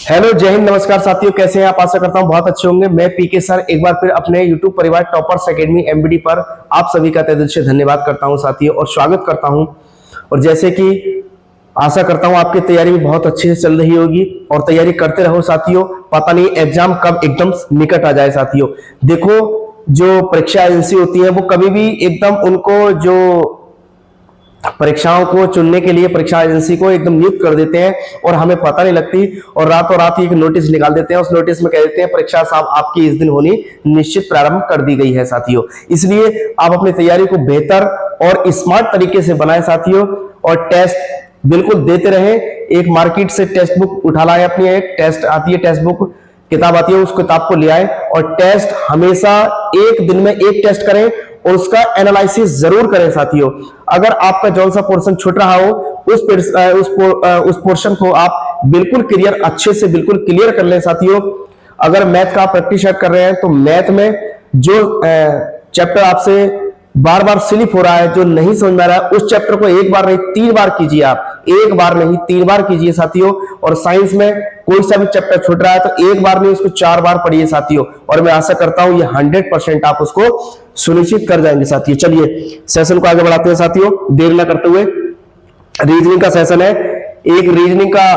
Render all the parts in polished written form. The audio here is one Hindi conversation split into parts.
हेलो, जय हिंद, नमस्कार साथियों, कैसे हैं आप? आशा करता हूं बहुत अच्छे होंगे। मैं पीके सर एक बार फिर अपने यूट्यूब परिवार टॉपर्स एकेडमी एमबीडी पर आप सभी का तहे दिल से धन्यवाद करता हूं साथियों, और स्वागत करता हूं। और जैसे कि आशा करता हूं आपकी तैयारी भी बहुत अच्छे से चल रही होगी, और तैयारी करते रहो साथियों। पता नहीं एग्जाम कब एकदम निकट आ जाए साथियों। देखो, जो परीक्षा एजेंसी होती है वो कभी भी एकदम उनको जो परीक्षाओं को चुनने के लिए परीक्षा एजेंसी को एकदम नियुक्त कर देते हैं और हमें पता नहीं लगती, और रातों रात एक नोटिस निकाल देते हैं। उस नोटिस में कह देते हैं परीक्षा साहब आपकी इस दिन होनी निश्चित प्रारंभ कर दी गई है साथियों। इसलिए आप अपनी तैयारी को बेहतर और स्मार्ट तरीके से बनाए साथियों, और टेस्ट बिल्कुल देते रहे। एक मार्केट से टेक्स्ट बुक उठा लाए, अपनी एक टेस्ट आती है, टेक्स्ट बुक किताब आती है, उस किताब को ले आए और टेस्ट हमेशा एक दिन में एक टेस्ट करें और उसका एनालिसिस जरूर करें साथियों। अगर आपका जौन सा पोर्शन छूट रहा हो उस पोर्शन को आप बिल्कुल क्लियर, अच्छे से बिल्कुल क्लियर कर लें साथियों। अगर मैथ का आप प्रैक्टिस कर रहे हैं तो मैथ में जो चैप्टर आपसे बार बार स्लिप हो रहा है, जो नहीं समझ में आ रहा है, उस चैप्टर को एक बार नहीं 3 बार कीजिए। आप एक बार नहीं 3 बार कीजिए साथियों। और साइंस में कोई सा भी चैप्टर छूट रहा है तो एक बार नहीं उसको 4 बार पढ़िए साथियों, और मैं आशा करता हूं ये 100% आप उसको सुनिश्चित कर जाएंगे साथियों। चलिए सेशन को आगे बढ़ाते हैं साथियों, देर न करते हुए। रीजनिंग का सेशन है। एक रीजनिंग का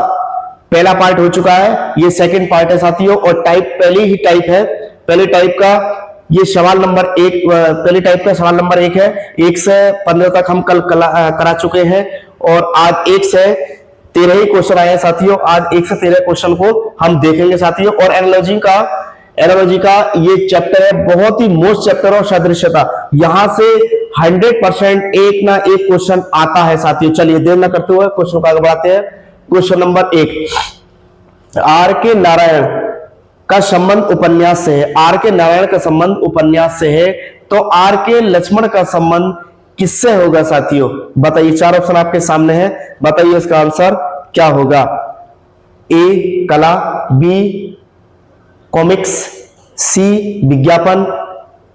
पहला पार्ट हो चुका है, ये सेकंड पार्ट है साथियों, और टाइप पहली ही टाइप है। पहले टाइप का ये सवाल नंबर 1, पहले टाइप का सवाल नंबर 1 है। 1 से 15 तक हम कल करा चुके हैं, और आज 1 से 13 ही क्वेश्चन आए हैं साथियों। आज 1 से 13 क्वेश्चन को हम देखेंगे साथियों। और एनालॉजी का ये चैप्टर है, बहुत ही मोस्ट चैप्टर और सदृश्यता, यहां से 100% एक ना एक क्वेश्चन आता है साथियों। चलिए देर न करते हुए क्वेश्चन को आगे बढ़ाते हैं। क्वेश्चन नंबर 1, आर के नारायण का संबंध उपन्यास से है। आर के नारायण का संबंध उपन्यास से है, तो आर के लक्ष्मण का संबंध किससे होगा साथियों? बताइए, 4 ऑप्शन आपके सामने है, बताइए इसका आंसर क्या होगा। ए कला, बी कॉमिक्स, सी विज्ञापन,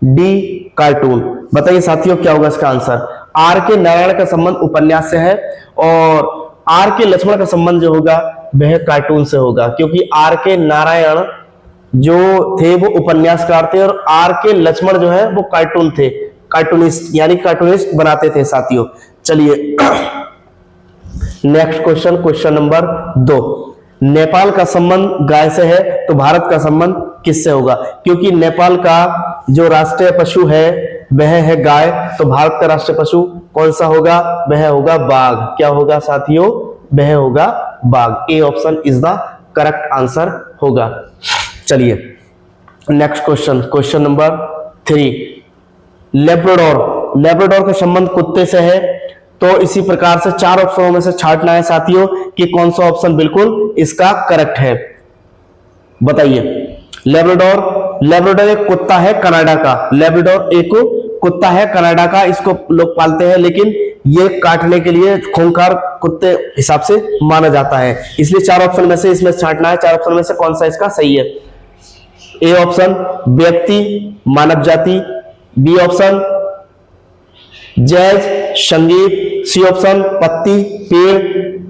डी कार्टून। बताइए साथियों क्या होगा इसका आंसर। आर के नारायण का संबंध उपन्यास से है, और आर के लक्ष्मण का संबंध जो होगा वह कार्टून से होगा, क्योंकि आर के नारायण जो थे वो उपन्यासकार थे, और आर के लक्ष्मण जो है वो कार्टून थे, कार्टूनिस्ट, यानी कार्टूनिस्ट बनाते थे साथियों। चलिए next question, question number 2, Nepal का संबंध गाय से है, तो भारत का संबंध किससे होगा? क्योंकि नेपाल का जो राष्ट्रीय पशु है वह है गाय, तो भारत का राष्ट्रीय पशु कौन सा होगा? वह होगा बाघ। क्या होगा साथियों? वह होगा बाघ। A option is the correct answer होगा। चलिए next question, question number 3, Labrador का संबंध कुत्ते से है, तो इसी प्रकार से 4 ऑप्शनों में से छांटना है साथियों कि कौन सा ऑप्शन बिल्कुल इसका करेक्ट है। बताइए। लेब्राडोर एक कुत्ता है कनाडा का। लेब्राडोर एक कुत्ता है कनाडा का, इसको लोग पालते हैं, लेकिन ये काटने के लिए खूंखार कुत्ते हिसाब से माना जाता है, इसलिए 4 ऑप्शन में से इसमें छांटना है। 4 ऑप्शन में से कौन सा इसका सही है? ए ऑप्शन व्यक्ति, मानव जाति, बी ऑप्शन जैज संगीत, सी ऑप्शन पत्ती पेड़,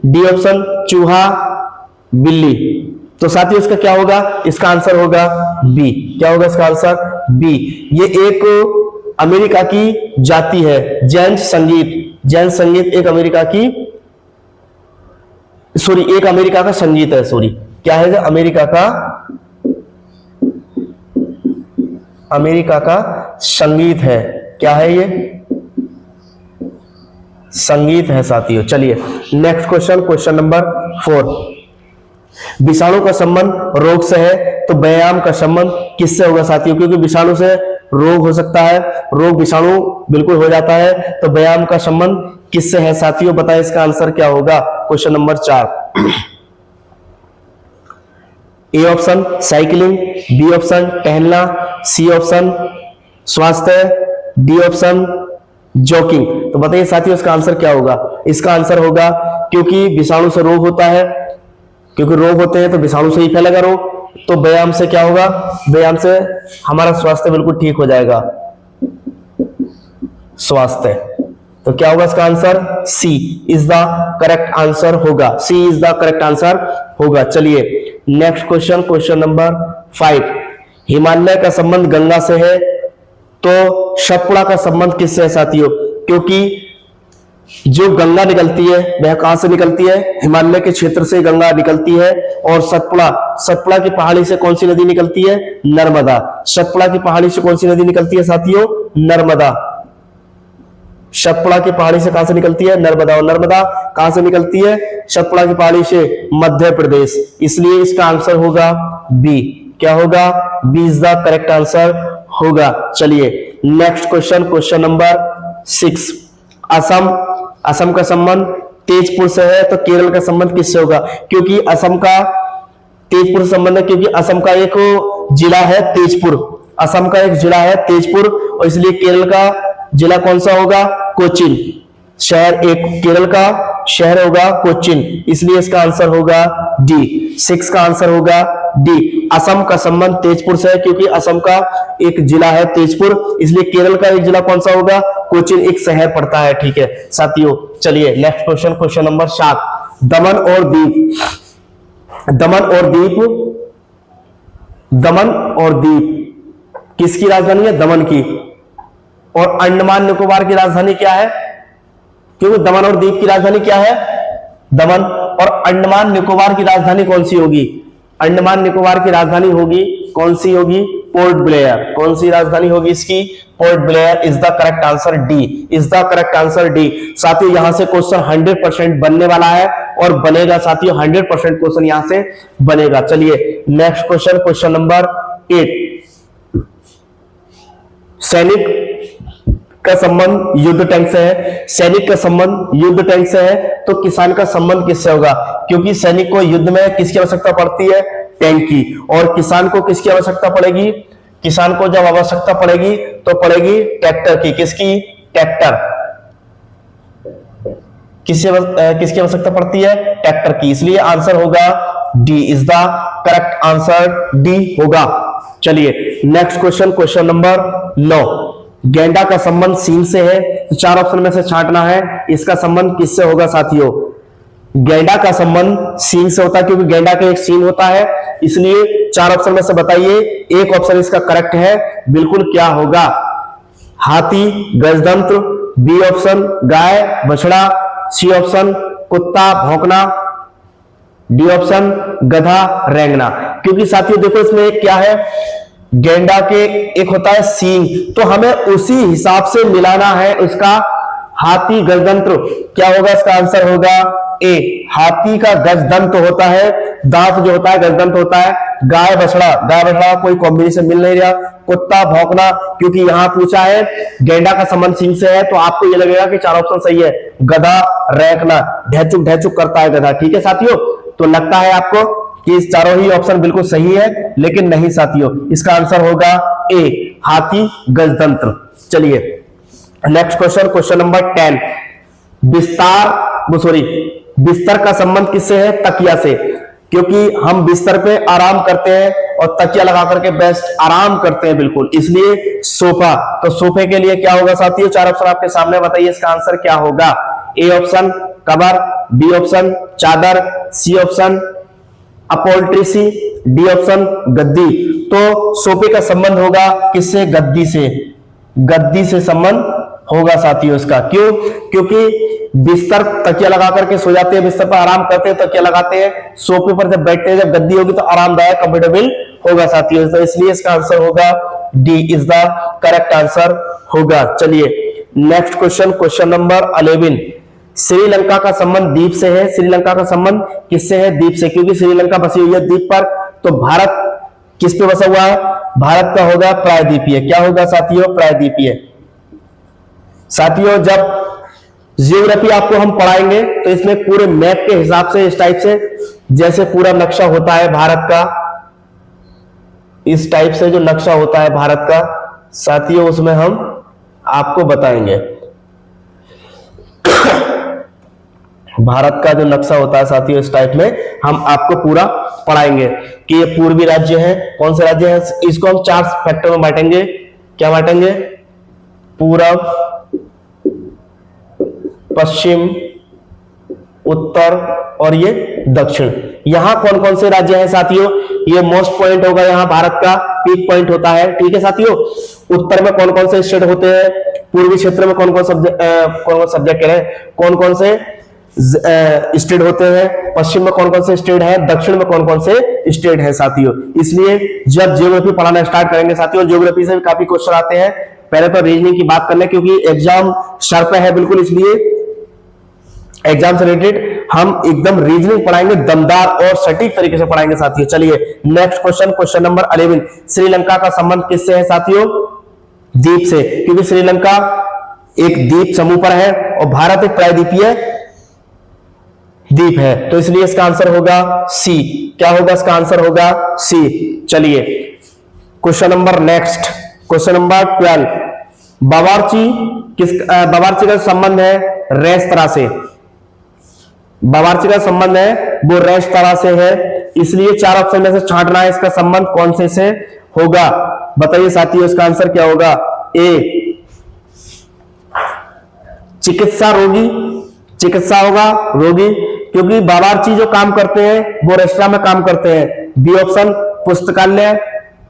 डी ऑप्शन चूहा बिल्ली। तो साथियों इसका क्या होगा? इसका आंसर होगा बी। क्या होगा इसका आंसर? बी। ये एक अमेरिका की जाति है, जैन संगीत। जैन संगीत एक अमेरिका की, एक अमेरिका का संगीत है। क्या है? अमेरिका का संगीत है। क्या है ये? संगीत है साथियों। चलिए नेक्स्ट क्वेश्चन, क्वेश्चन नंबर 4, विषाणु का संबंध रोग से है, तो व्यायाम का संबंध किससे होगा साथियों? क्योंकि विषाणु से रोग हो सकता है, रोग विषाणु बिल्कुल हो जाता है, तो व्यायाम का संबंध किससे है साथियों? बताएं इसका आंसर क्या होगा। Question number 4, A option cycling, B option टहलना, सी ऑप्शन स्वास्थ्य, डी ऑप्शन जॉगिंग। तो बताइए साथियों इसका आंसर क्या होगा? इसका आंसर होगा, क्योंकि विषाणु से रोग होता है, क्योंकि रोग होते हैं तो विषाणु से ही फैलेगा रोग, तो व्यायाम से क्या होगा? व्यायाम से हमारा स्वास्थ्य बिल्कुल ठीक हो जाएगा, स्वास्थ्य। तो क्या होगा इसका answer? C is the correct answer होगा। C is the correct answer होगा। चलिए next question, question number 5, Himalaya का संबंध गंगा से है तो सतपुड़ा का संबंध किससे है साथियों? क्योंकि जो गंगा निकलती है वह कहां से निकलती है? हिमालय के क्षेत्र से गंगा निकलती है। और सतपुड़ा की पहाड़ी से कौन सी नदी निकलती है? नर्मदा। सतपुड़ा की पहाड़ी से कौन सी नदी निकलती है साथियों? नर्मदा। सतपुड़ा की पहाड़ी से कहां से निकलती है? नर्मदा। और नर्मदा कहां से निकलती है? सतपुड़ा की पहाड़ी से मध्य प्रदेश। इसलिए इसका आंसर होगा बी। क्या होगा? B is the correct answer होगा। चलिए next question, question number 6, Assam का संबंध तेजपुर से है तो केरल का संबंध किससे होगा? क्योंकि असम का तेजपुर से संबंध है, क्योंकि असम का एक जिला है तेजपुर। असम का एक जिला है तेजपुर और इसलिए केरल का जिला कौन सा होगा? कोचीन। शहर एक केरल का शहर होगा कोचीन, इसलिए इसका आंसर होगा डी। 6 का आंसर होगा डी। असम का संबंध तेजपुर से है क्योंकि असम का एक जिला है तेजपुर, इसलिए केरल का एक जिला कौन सा होगा? कोचीन, एक शहर पड़ता है। ठीक है साथियों, चलिए नेक्स्ट क्वेश्चन, क्वेश्चन नंबर 7, दमन और दीप। दमन और दीप किसकी राजधानी है? दमन की। और अंडमान निकोबार की राजधानी क्या है? क्योंकि दमन और दीप की राजधानी क्या है? दमन। और अंडमान निकोबार की राजधानी कौन सी होगी? अंडमान निकोबार की राजधानी होगी कौन सी होगी? Port Blair. कौन सी राजधानी होगी इसकी? Port Blair is the correct answer. D is the correct answer, D. साथियों यहां से क्वेश्चन 100% बनने वाला है और बनेगा साथियों, 100% क्वेश्चन यहां से बनेगा। चलिए नेक्स्ट क्वेश्चन, क्वेश्चन नंबर 8, सैनिक का संबंध युद्ध टैंक से है। सैनिक का संबंध युद्ध टैंक से है तो किसान का संबंध किससे होगा? क्योंकि सैनिक को युद्ध में किसकी आवश्यकता पड़ती है? टैंक की। और किसान को किसकी आवश्यकता पड़ेगी? किसान को जब आवश्यकता पड़ेगी तो पड़ेगी ट्रैक्टर की। किसकी? ट्रैक्टर। किसकी आवश्यकता पड़ती है? ट्रैक्टर की। इसलिए आंसर होगा D is the correct answer, D होगा। चलिए नेक्स्ट क्वेश्चन, क्वेश्चन नंबर 9, गेंडा का संबंध सींग से है तो 4 ऑप्शन में से छांटना है। इसका संबंध किससे होगा साथियों? गेंडा का संबंध सींग से होता है क्योंकि गेंडा का एक सींग होता है, इसलिए 4 ऑप्शन में से बताइए एक ऑप्शन इसका करेक्ट है, बिल्कुल क्या होगा? हाथी, गजदंत्र, बी ऑप्शन गाय बछड़ा, सी ऑप्शन कुत्ता भौंकना, डी ऑप्शन गधा रेंगना। क्योंकि साथियों देखो इसमें एक क्या है, गेंडा के एक होता है सींग, तो हमें उसी हिसाब से मिलाना है उसका। हाथी गजदंत्र क्या होगा? इसका आंसर होगा ए, हाथी का गजदंत होता है, दांत जो होता है गजदंत होता है। गाय बछड़ा कोई कॉम्बिनेशन मिल नहीं रहा। कुत्ता भौंकना, क्योंकि यहां पूछा है गेंडा का संबंध सींग से है तो आपको ये लगेगा कि 4 ऑप्शन सही है। गधा रेंकना, ढेचुक ढेचुक करता है गधा। ठीक है साथियों, तो लगता है आपको कि इस चारों ही ऑप्शन बिल्कुल सही है, लेकिन नहीं साथियों, इसका आंसर होगा ए, हाथी गजदंत्र। चलिए नेक्स्ट क्वेश्चन, क्वेश्चन नंबर 10, बिस्तर का संबंध किससे है? तकिया से। क्योंकि हम बिस्तर पे आराम करते हैं और तकिया लगा करके बेस्ट आराम करते हैं बिल्कुल, इसलिए सोफा। तो सोफे के लिए क्या होगा साथियों? 4 ऑप्शन आपके सामने, बताइए इसका आंसर क्या होगा? A option cover, B option चादर, सी ऑप्शन अपॉल्ट्री, डी ऑप्शन गद्दी। तो सोफे का संबंध होगा किससे? गद्दी से। गद्दी से संबंध होगा साथियों इसका। क्यों? क्योंकि बिस्तर तकिया लगा करके सो जाते हैं, बिस्तर पर आराम करते हैं, तकिया लगाते हैं। सोफे पर जब बैठते हैं, जब गद्दी होगी तो आरामदायक कंफर्टेबल होगा साथियों, तो इसलिए इसका आंसर होगा D is the correct answer होगा। चलिए next question, question number 11, Sri Lanka का संबंध द्वीप से है। श्रीलंका का संबंध किससे है? द्वीप से, क्योंकि श्रीलंका बसी हुई है द्वीप पर। तो भारत किस पे बसा हुआ है? भारत का होगा प्रायद्वीपीय। क्या होगा साथियों? प्रायद्वीपीय। साथियों जब जियोग्राफी आपको हम पढ़ाएंगे तो इसमें पूरे मैप के हिसाब से, इस टाइप से, जैसे पूरा नक्शा होता है भारत का, इस टाइप से जो नक्शा होता है भारत का साथियों, उसमें हम आपको बताएंगे। भारत का जो नक्शा होता है साथियों, इस टाइप में हम आपको पूरा पढ़ाएंगे कि ये पूर्वी राज्य है, कौन से राज्य है। इसको हम 4 फैक्टर में बांटेंगे। क्या बांटेंगे? पूरब, पश्चिम, उत्तर और ये दक्षिण। यहां कौन कौन से राज्य हैं साथियों, ये मोस्ट पॉइंट होगा, यहां भारत का पीक पॉइंट होता है, ठीक है साथियों। उत्तर में कौन कौन से स्टेट होते हैं, पूर्वी क्षेत्र में कौन कौन सब्जेक्ट कह रहे हैं, कौन कौन से स्टेट होते हैं, पश्चिम में कौन कौन से स्टेट हैं, दक्षिण में कौन कौन से स्टेट हैं साथियों। इसलिए जब ज्योग्राफी पढ़ाना स्टार्ट करेंगे साथियों, ज्योग्राफी से भी काफी क्वेश्चन आते हैं। पहले तो रीजनिंग की बात करने, क्योंकि एग्जाम सर पे है बिल्कुल, इसलिए एग्जाम से रिलेटेड हम एकदम रीजनिंग पढ़ाएंगे, दमदार और सटीक तरीके से पढ़ाएंगे साथियों। चलिए next question, question number 11, Sri Lanka का संबंध किससे है साथियों, द्वीप से, क्योंकि श्रीलंका एक द्वीप समूह पर है और भारत एक प्रायद्वीपीय द्वीप है, तो इसलिए इसका आंसर होगा सी। क्या होगा इसका आंसर, होगा सी। चलिए question number next, question number 12, बावर्ची का संबंध है रेस्तरां से, बावर्ची का संबंध है वो रेस्तरां से है, इसलिए 4 ऑप्शन में से छांटना है, इसका संबंध कौन से होगा, बताइए साथियों इसका आंसर क्या होगा। ए चिकित्सा रोगी, चिकित्सा होगा रोगी, क्योंकि बावर्ची जो काम करते हैं वो रेस्तरां में काम करते हैं। बी ऑप्शन पुस्तकालय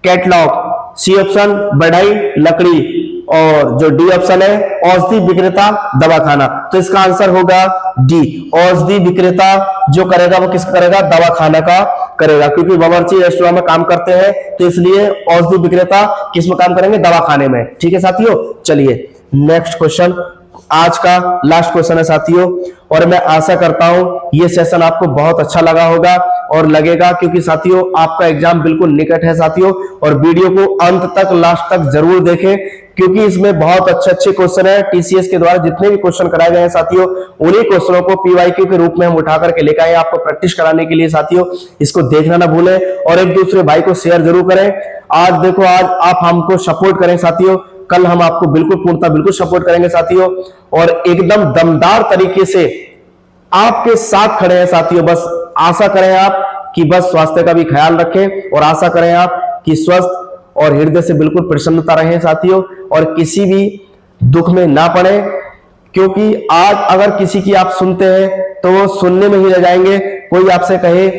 कैटलॉग, सी ऑप्शन बढ़ई लकड़ी, और जो डी ऑप्शन है औषधि विक्रेता दवाखाना, तो इसका आंसर होगा डी, औषधि विक्रेता जो करेगा वो किसका करेगा, दवाखाना का करेगा, क्योंकि बावर्ची रेस्टोरेंट में काम करते हैं, तो इसलिए औषधि विक्रेता किस में काम करेंगे, दवाखाने में, ठीक है साथियों। चलिए नेक्स्ट क्वेश्चन, आज का लास्ट क्वेश्चन है साथियों, और मैं आशा करता हूं ये सेशन आपको बहुत अच्छा लगा होगा और लगेगा, क्योंकि साथियों आपका एग्जाम बिल्कुल निकट है साथियों, और वीडियो को अंत तक लास्ट तक जरूर देखें, क्योंकि इसमें बहुत अच्छे क्वेश्चन है। टीसीएस के द्वारा जितने भी क्वेश्चन कराए गए हैं साथियों, उन्हीं क्वेश्चनों को पीवाईक्यू के रूप में हम उठा करके लेकर आए आपको प्रैक्टिस कराने के लिए साथियों। इसको देखना ना भूलें और एक दूसरे भाई को शेयर जरूर करें। आज देखो, आज आप हमको सपोर्ट करें साथियों, कल हम आपको बिल्कुल पूर्णतः बिल्कुल सपोर्ट करेंगे साथियों, और एकदम दमदार तरीके से आपके साथ खड़े हैं साथियों। बस आशा करें आप कि बस स्वास्थ्य का भी ख्याल रखें, और आशा करें आप कि स्वस्थ और हृदय से बिल्कुल प्रसन्नता रहे साथियों, और किसी भी दुख में ना पड़े, क्योंकि आज अगर किसी की आप सुनते हैं तो वो सुनने में ही रह जाएंगे। कोई आपसे कहे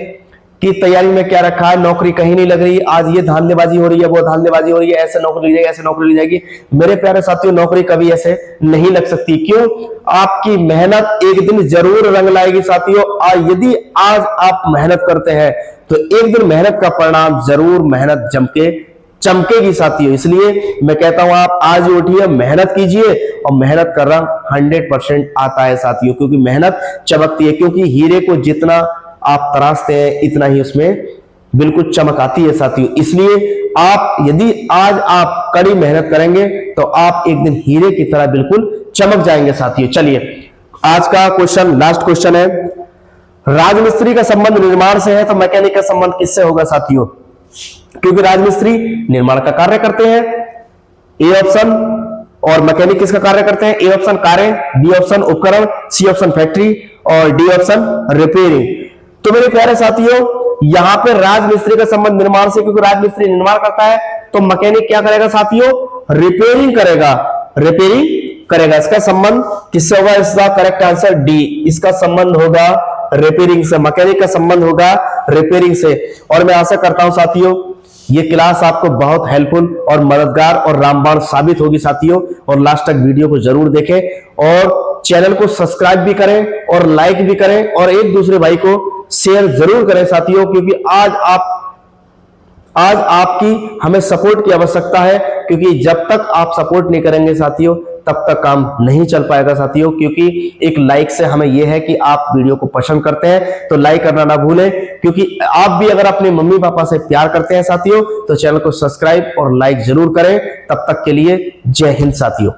कि तैयारी में क्या रखा है, नौकरी कहीं नहीं लग रही, आज ये धांधलेबाजी हो रही है, वो धांधलेबाजी हो रही है, ऐसे नौकरी ली जाएगी, ऐसे नौकरी ली जाएगी। मेरे प्यारे साथियों, नौकरी कभी ऐसे नहीं लग सकती। क्यों? आपकी मेहनत एक दिन जरूर रंग लाएगी साथियों। यदि आज आप मेहनत करते हैं तो एक दिन मेहनत का परिणाम जरूर मेहनत जम के चमकेगी साथियों। इसलिए मैं कहता हूं आप आज उठिए, मेहनत कीजिए, और मेहनत का रंग 100% आता है साथियों, क्योंकि मेहनत चमकती है। क्योंकि हीरे को जितना आप तराशते हैं इतना ही उसमें बिल्कुल चमक आती है साथियों। इसलिए आप यदि आज आप कड़ी मेहनत करेंगे तो आप एक दिन हीरे की तरह बिल्कुल चमक जाएंगे साथियों। चलिए आज का क्वेश्चन, लास्ट क्वेश्चन है, राजमिस्त्री का संबंध निर्माण से है, तो मैकेनिक का संबंध किससे होगा साथियों? क्योंकि राजमिस्त्री निर्माण का कार्य करते हैं, ए ऑप्शन, और मैकेनिक किसका कार्य करते हैं? ए ऑप्शन कार्य, बी ऑप्शन उपकरण, सी ऑप्शन फैक्ट्री, और डी ऑप्शन रिपेयरिंग। तो मेरे प्यारे साथियों, यहां पे राजमिस्त्री का संबंध निर्माण से, क्योंकि राजमिस्त्री निर्माण करता है, तो मैकेनिक क्या करेगा साथियों? रिपेयरिंग करेगा, रिपेयरिंग करेगा। इसका संबंध किससे होगा? इसका करेक्ट आंसर डी, इसका संबंध होगा रिपेयरिंग से। मैकेनिक का संबंध होगा रिपेयरिंग से। और मैं आशा करता हूं साथियों ये क्लास आपको बहुत हेल्पफुल और मददगार और रामबाण साबित होगी साथियों, और लास्ट तक वीडियो को जरूर देखें, और चैनल को सब्सक्राइब भी करें और लाइक भी करें, और एक दूसरे भाई को शेयर जरूर करें साथियों, क्योंकि आज आपकी हमें सपोर्ट की आवश्यकता है। क्योंकि जब तक आप सपोर्ट नहीं करेंगे साथियों, तब तक काम नहीं चल पाएगा साथियों। क्योंकि एक लाइक से हमें यह है कि आप वीडियो को पसंद करते हैं, तो लाइक करना ना भूलें। क्योंकि आप भी अगर अपने मम्मी पापा से प्यार करते हैं साथियों, तो चैनल को सब्सक्राइब और लाइक जरूर करें। तब तक के लिए जय हिंद साथियों।